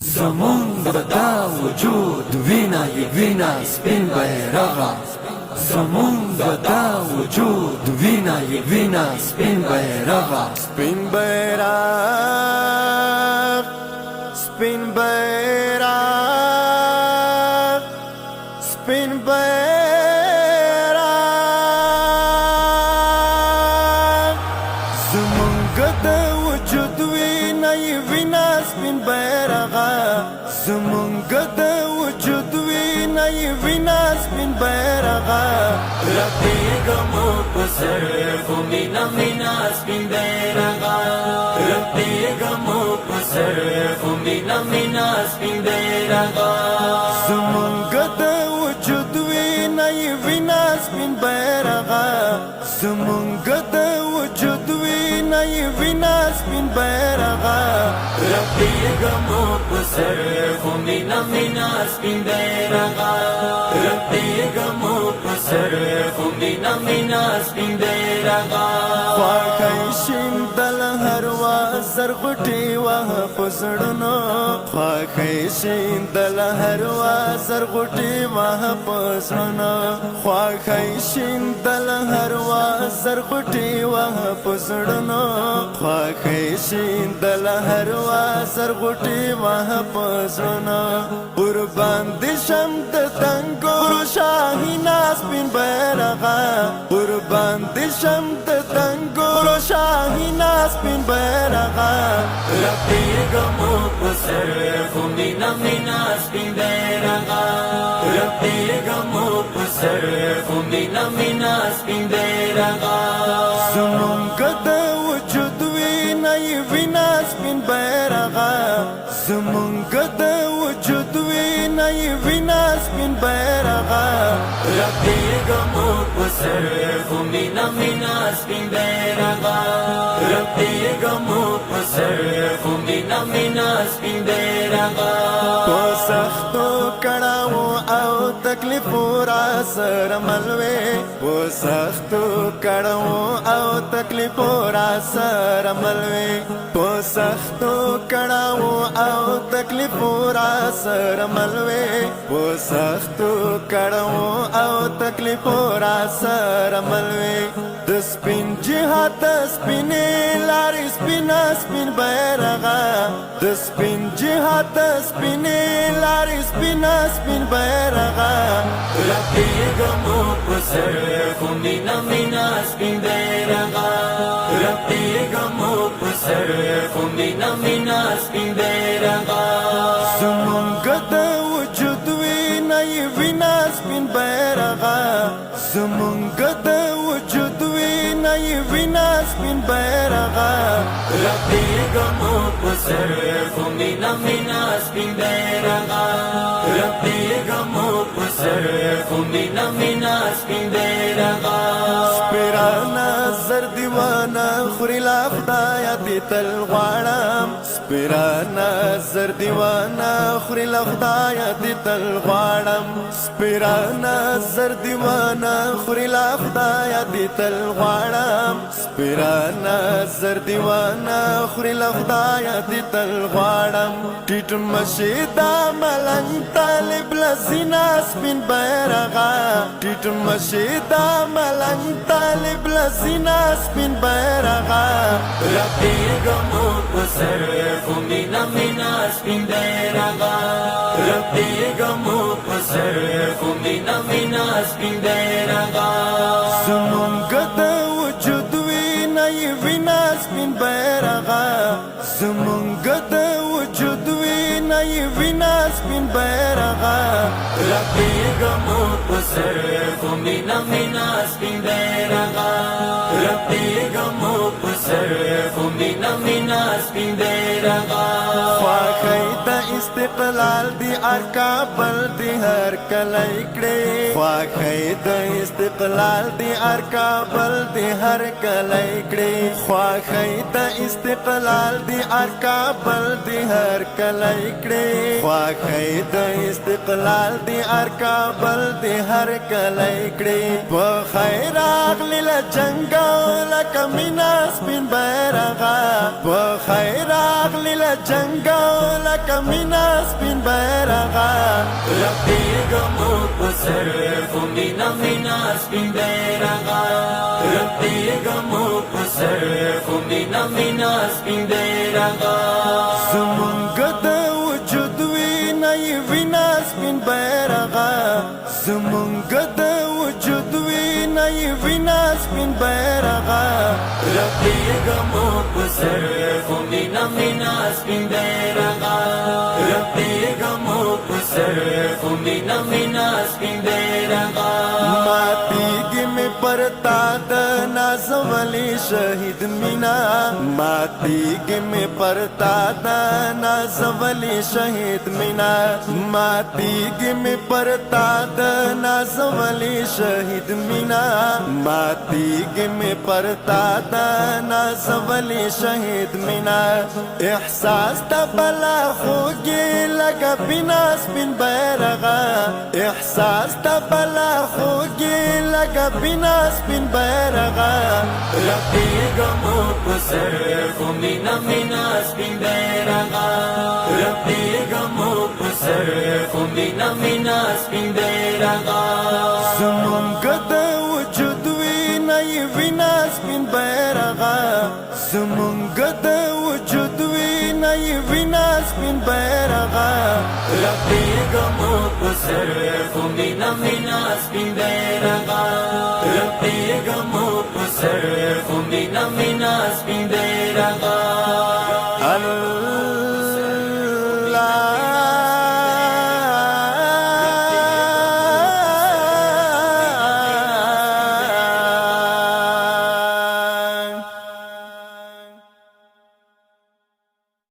زمون دا وجود وینا ی وینا سپین بیرغا زمون دا وجود وینا ی وینا سپین بیرغا سپین بیرغ سپین بیرغ سپین بیرغ زمونږ د وجود وینا ی وینا سپین بیرغا زمونږ د وجود وینا ی وینا سپین بیرغا رپیږمو په سر خو مینا مینا سپین بیرغا رپیږمو په سر خو مینا مینا سپین بیرغا زمونږ د وجود وینا ی وینا سپین بیرغا زمونږ د وجود وینا ی وینا سپین بیرغا رپیږمو په سر خو مینا مینا سپین بیرغا رپیږمو په سر خو مینا مینا سپین بیرغا خواږی شیندل هر وزر غټي وه په زړونو خواږی شیندل هر وزر غټي وه په زړونو خواږی شیندل هر وزر غټي وه په زړونو خواږی شیندل هر وزر غټي وه په زړونو قربان دي شم د تنګورو شاهینا سپین بیرغا قربان دي شم د تنګورو شاهینا سپین بیرغا رپیږمو په سر خو مینا مینا سپین بیرغا رپیږمو په سر خو مینا مینا سپین بیرغا زمونږ د وجود وینا ی وینا سپین بیرغا زمونږ د وجود وینا ی وینا سپین بیرغا رپیږمو په سر خو مینا مینا سپین بیرغا رپیږمو په سر خو مینا مینا سپین بیرغا په سختو کړهو او تکلیفو را سره ملوي په سختو کړهو او تکلیفو را سره ملوي په سختو کړهو او تکلیفو را سره ملوي په سختو کړهو او تکلیفو را سره ملوي د سپین جهاد سپینې لارې سپینا سپین بیرغا د سپین جهاد سپینې لارې سپینا سپین بیرغا رپیږمو په سر خو مینا مینا سپین بیرغا رپیږمو په سر خو مینا مینا سپین بیرغا زمونږ د وجود وینا ی وینا سپین بیرغا زمونږ د وجود وینا ی وینا سپین بیرغا رپیږمو په سر خو مینا مینا سپین بیرغا رپیږمو په سر خو مینا مینا سپین بیرغا سپیرانا زر دیوانا خوري لا خدایا دې تل غواړم سپیرانا زر دیوانا خوري لا خدایا دې تل غواړم سپیرانا زر دیوانا خوري لا خدایا دې تل غواړم سپیرانا زر دیوانا خوري لا خدایا دې تل غواړم ټیټ مشیدا ملنګ طالب لزینا سپین بیرغا ټیټ مشیدا ملنګ طالب لزینا سپین بیرغا رپیږمو په سر خو مینا مینا سپین بیرغا رپیږمو په سر خو مینا مینا سپین بیرغا زمونږ د وجود وینا ی وینا سپین بیرغا زمونږ د وجود وینا ی وینا سپین بیرغا رپیږمو په سر خو مینا مینا سپین بیرغا رپیږمو په سر خو مینا مینا سپین بیرغا خواږی د استقلال دی ارکابل دی هر کلی کړي خواږی د استقلال دی ارکابل دی هر کلی کړي خواږی د استقلال دی ارکابل دی هر کلی کړي خواږی د استقلال دی ارکابل دی هر کلی کړي په خیر اغلی ل جنگ لکه مینا سپین بیرغا په خیر اغلی ل جنگ لکه مینا سپین بیرغا رپیږمو په سر خو مینا مینا سپین بیرغا رپیږمو په سر خو مینا مینا سپین بیرغا زمونږ د وجود وینا یې وینا سپین بیرغا زمونږ د وجود وینا یې وینا سپین بیرغا رپیږمو په سر خو مینا مینا سپین بیرغا رپیږمو په سر خو مینا مینا سپین بیرغا ماتیږي مې پرتا د نازولي شهید مینا ماتیږي مې پرتا د نازولي شهید مینا ماتیږي مې پرتا د نازولي شهید مینا ماتیږي مې پرتا د نازولي شهید مینا احساس د بلا خوږي لکه بنا سپین بیرغا احساس د بلا خوږي لکه بنا سپین بیرغا رپیږمو په سر خو مینا مینا سپین بیرغا رپیږمو په سر خو مینا مینا سپین بیرغا زمونږ د وجود وینا یې وینا سپین بیرغا زمونږ د وجود وینا یې وینا سپین بیرغا رپیږمو په سر خو مینا مینا سپین بیرغا رپیږمو په سر خو مینا مینا سپین بیرغا